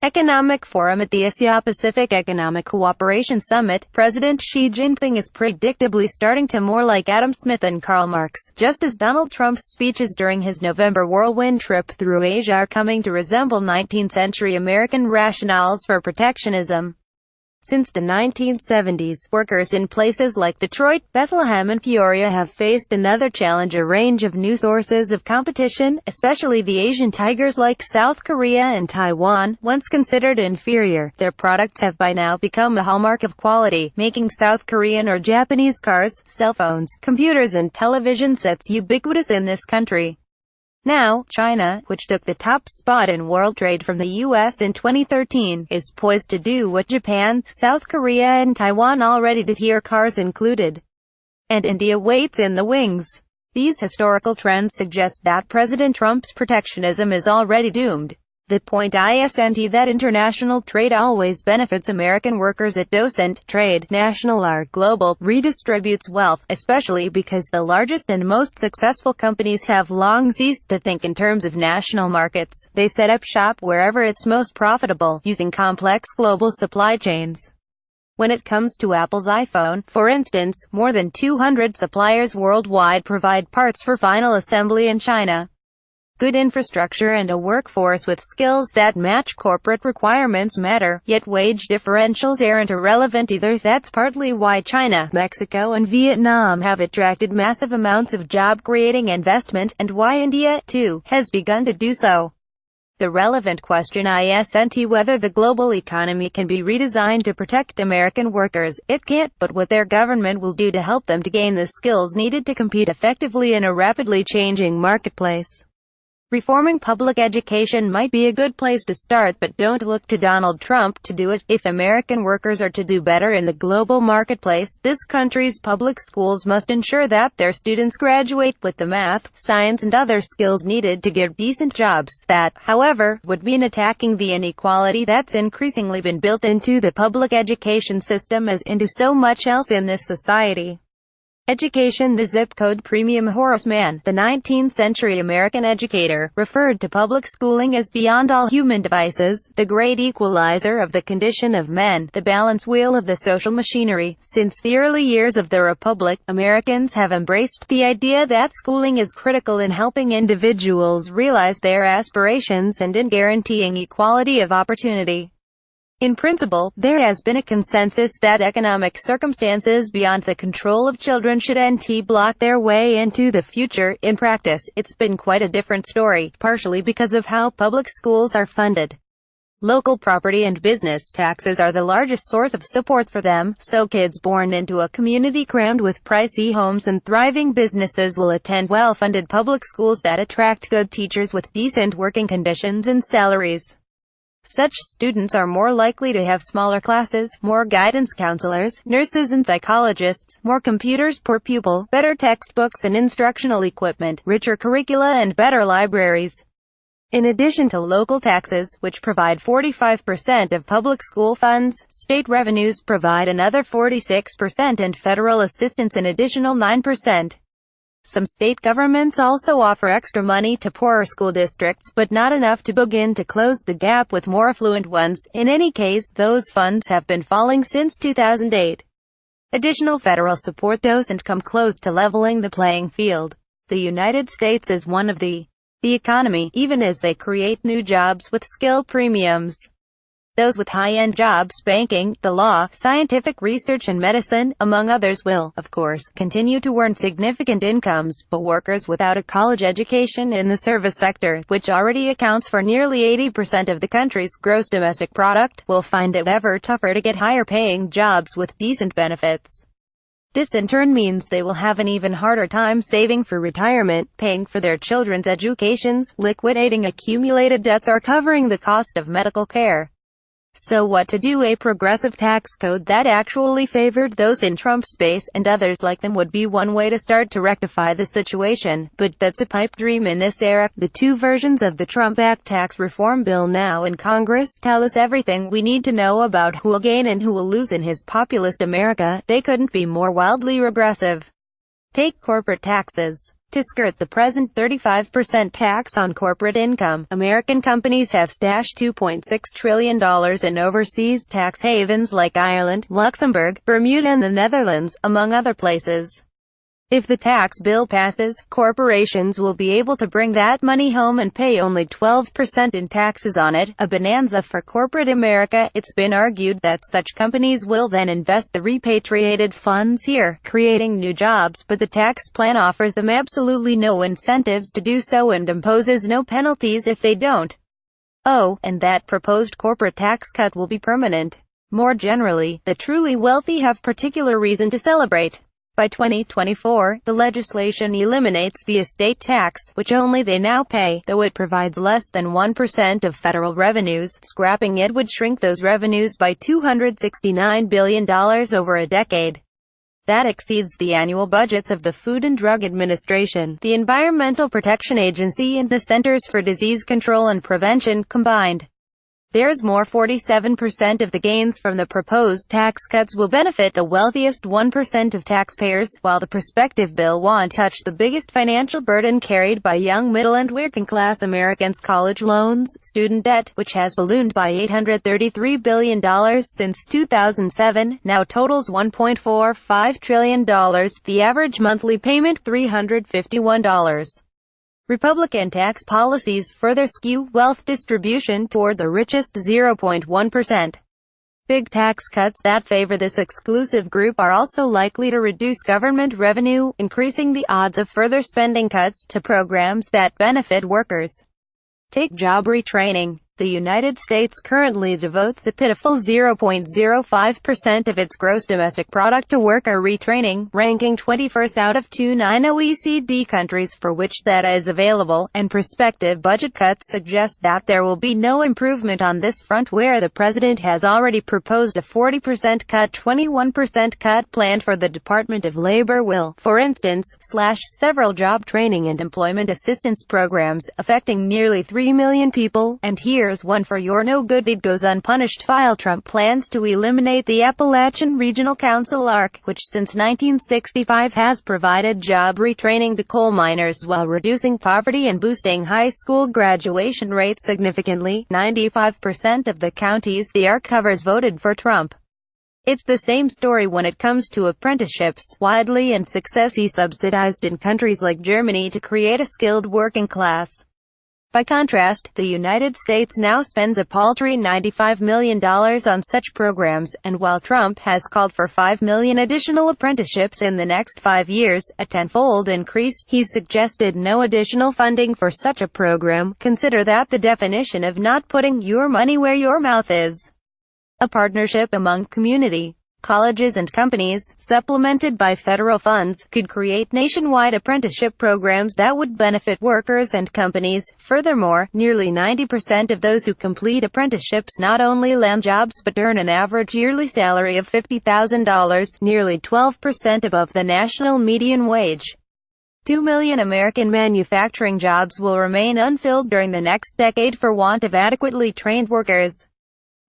Economic Forum. At the Asia-Pacific Economic Cooperation Summit, President Xi Jinping is predictably starting to more like Adam Smith and Karl Marx, just as Donald Trump's speeches during his November whirlwind trip through Asia are coming to resemble 19th-century American rationales for protectionism. Since the 1970s, workers in places like Detroit, Bethlehem and Peoria have faced another challenge: a range of new sources of competition, especially the Asian tigers like South Korea and Taiwan. Once considered inferior, their products have by now become a hallmark of quality, making South Korean or Japanese cars, cell phones, computers and television sets ubiquitous in this country. Now, China, which took the top spot in world trade from the U.S. in 2013, is poised to do what Japan, South Korea and Taiwan already did here, cars included. And India waits in the wings. These historical trends suggest that President Trump's protectionism is already doomed. The point isn't that international trade always benefits American workers. It doesn't. Trade, national or global, redistributes wealth, especially because the largest and most successful companies have long ceased to think in terms of national markets. They set up shop wherever it's most profitable, using complex global supply chains. When it comes to Apple's iPhone, for instance, more than 200 suppliers worldwide provide parts for final assembly in China. Good infrastructure and a workforce with skills that match corporate requirements matter, yet wage differentials aren't irrelevant either. That's partly why China, Mexico and Vietnam have attracted massive amounts of job-creating investment, and why India, too, has begun to do so. The relevant question isn't whether the global economy can be redesigned to protect American workers. It can't, but what their government will do to help them to gain the skills needed to compete effectively in a rapidly changing marketplace. Reforming public education might be a good place to start, but don't look to Donald Trump to do it. If American workers are to do better in the global marketplace, this country's public schools must ensure that their students graduate with the math, science and other skills needed to get decent jobs. That, however, would mean attacking the inequality that's increasingly been built into the public education system as into so much else in this society. Education. The zip code premium Horace Mann, the 19th-century American educator, referred to public schooling as beyond all human devices, the great equalizer of the condition of men, the balance wheel of the social machinery. Since the early years of the Republic, Americans have embraced the idea that schooling is critical in helping individuals realize their aspirations and in guaranteeing equality of opportunity. In principle, there has been a consensus that economic circumstances beyond the control of children shouldn't block their way into the future. In practice, it's been quite a different story, partially because of how public schools are funded. Local property and business taxes are the largest source of support for them, so kids born into a community crammed with pricey homes and thriving businesses will attend well-funded public schools that attract good teachers with decent working conditions and salaries. Such students are more likely to have smaller classes, more guidance counselors, nurses and psychologists, more computers per pupil, better textbooks and instructional equipment, richer curricula and better libraries. In addition to local taxes, which provide 45% of public school funds, state revenues provide another 46% and federal assistance an additional 9%. Some state governments also offer extra money to poorer school districts, but not enough to begin to close the gap with more affluent ones. In any case, those funds have been falling since 2008. Additional federal support doesn't come close to leveling the playing field. The United States is one of the economy, even as they create new jobs with skill premiums. Those with high-end jobs, banking, the law, scientific research and medicine, among others will, of course, continue to earn significant incomes, but workers without a college education in the service sector, which already accounts for nearly 80% of the country's gross domestic product, will find it ever tougher to get higher-paying jobs with decent benefits. This in turn means they will have an even harder time saving for retirement, paying for their children's educations, liquidating accumulated debts or covering the cost of medical care. So what to do? A progressive tax code that actually favored those in Trump's base, and others like them, would be one way to start to rectify the situation, but that's a pipe dream in this era. The two versions of the Trump-backed tax reform bill now in Congress tell us everything we need to know about who will gain and who will lose in his populist America. They couldn't be more wildly regressive. Take corporate taxes. To skirt the present 35% tax on corporate income, American companies have stashed $2.6 trillion in overseas tax havens like Ireland, Luxembourg, Bermuda and the Netherlands, among other places. If the tax bill passes, corporations will be able to bring that money home and pay only 12% in taxes on it, a bonanza for corporate America. It's been argued that such companies will then invest the repatriated funds here, creating new jobs, but the tax plan offers them absolutely no incentives to do so and imposes no penalties if they don't. Oh, and that proposed corporate tax cut will be permanent. More generally, the truly wealthy have particular reason to celebrate. By 2024, the legislation eliminates the estate tax, which only they now pay, though it provides less than 1% of federal revenues. Scrapping it would shrink those revenues by $269 billion over a decade. That exceeds the annual budgets of the Food and Drug Administration, the Environmental Protection Agency and the Centers for Disease Control and Prevention combined. There's more. 47% of the gains from the proposed tax cuts will benefit the wealthiest 1% of taxpayers, while the prospective bill won't touch the biggest financial burden carried by young middle and working-class Americans. College loans, student debt, which has ballooned by $833 billion since 2007, now totals $1.45 trillion, the average monthly payment $351. Republican tax policies further skew wealth distribution toward the richest 0.1%. Big tax cuts that favor this exclusive group are also likely to reduce government revenue, increasing the odds of further spending cuts to programs that benefit workers. Take job retraining. The United States currently devotes a pitiful 0.05% of its gross domestic product to worker retraining, ranking 21st out of 29 OECD countries for which data is available, and prospective budget cuts suggest that there will be no improvement on this front, where the president has already proposed a 40% cut. 21% cut planned for the Department of Labor will, for instance, slash several job training and employment assistance programs, affecting nearly 3 million people, and here's one for your no good deed goes unpunished. File Trump plans to eliminate the Appalachian Regional Council ARC, which since 1965 has provided job retraining to coal miners while reducing poverty and boosting high school graduation rates significantly. 95% of the counties the ARC covers voted for Trump. It's the same story when it comes to apprenticeships, widely and successfully subsidized in countries like Germany to create a skilled working class. By contrast, the United States now spends a paltry $95 million on such programs, and while Trump has called for 5 million additional apprenticeships in the next 5 years, a tenfold increase, he's suggested no additional funding for such a program. Consider that the definition of not putting your money where your mouth is. A partnership among community, colleges and companies, supplemented by federal funds, could create nationwide apprenticeship programs that would benefit workers and companies. Furthermore, nearly 90% of those who complete apprenticeships not only land jobs but earn an average yearly salary of $50,000, nearly 12% above the national median wage. 2 million American manufacturing jobs will remain unfilled during the next decade for want of adequately trained workers.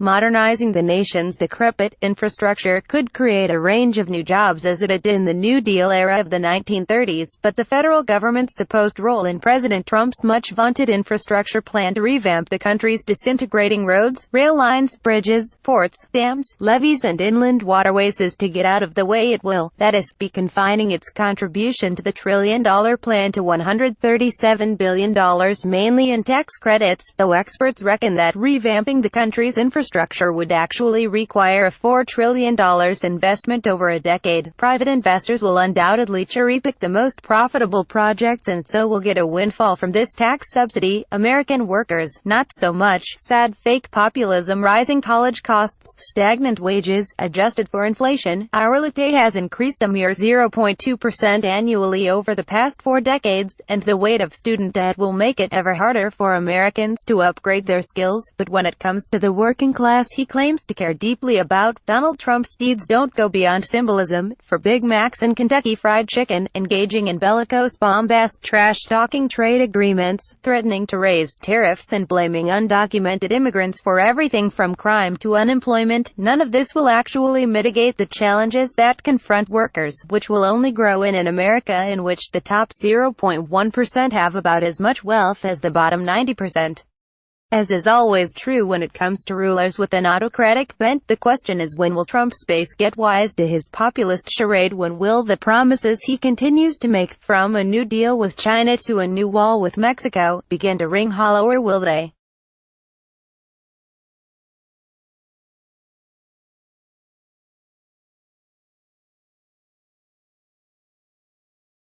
Modernizing the nation's decrepit infrastructure could create a range of new jobs as it did in the New Deal era of the 1930s, but the federal government's supposed role in President Trump's much-vaunted infrastructure plan to revamp the country's disintegrating roads, rail lines, bridges, ports, dams, levees and inland waterways is to get out of the way. It will, that is, be confining its contribution to the trillion-dollar plan to $137 billion, mainly in tax credits, though experts reckon that revamping the country's infrastructure would actually require a $4 trillion investment over a decade. Private investors will undoubtedly cherry-pick the most profitable projects and so will get a windfall from this tax subsidy. American workers, not so much. Sad fake populism. Rising college costs, stagnant wages, adjusted for inflation. Hourly pay has increased a mere 0.2% annually over the past 4 decades, and the weight of student debt will make it ever harder for Americans to upgrade their skills. But when it comes to the working class he claims to care deeply about. Donald Trump's deeds don't go beyond symbolism. For Big Macs and Kentucky Fried Chicken, engaging in bellicose bombast, trash-talking trade agreements, threatening to raise tariffs and blaming undocumented immigrants for everything from crime to unemployment, none of this will actually mitigate the challenges that confront workers, which will only grow in an America in which the top 0.1% have about as much wealth as the bottom 90%. As is always true when it comes to rulers with an autocratic bent, the question is, when will Trump's base get wise to his populist charade? When will the promises he continues to make, from a new deal with China to a new wall with Mexico, begin to ring hollow, or will they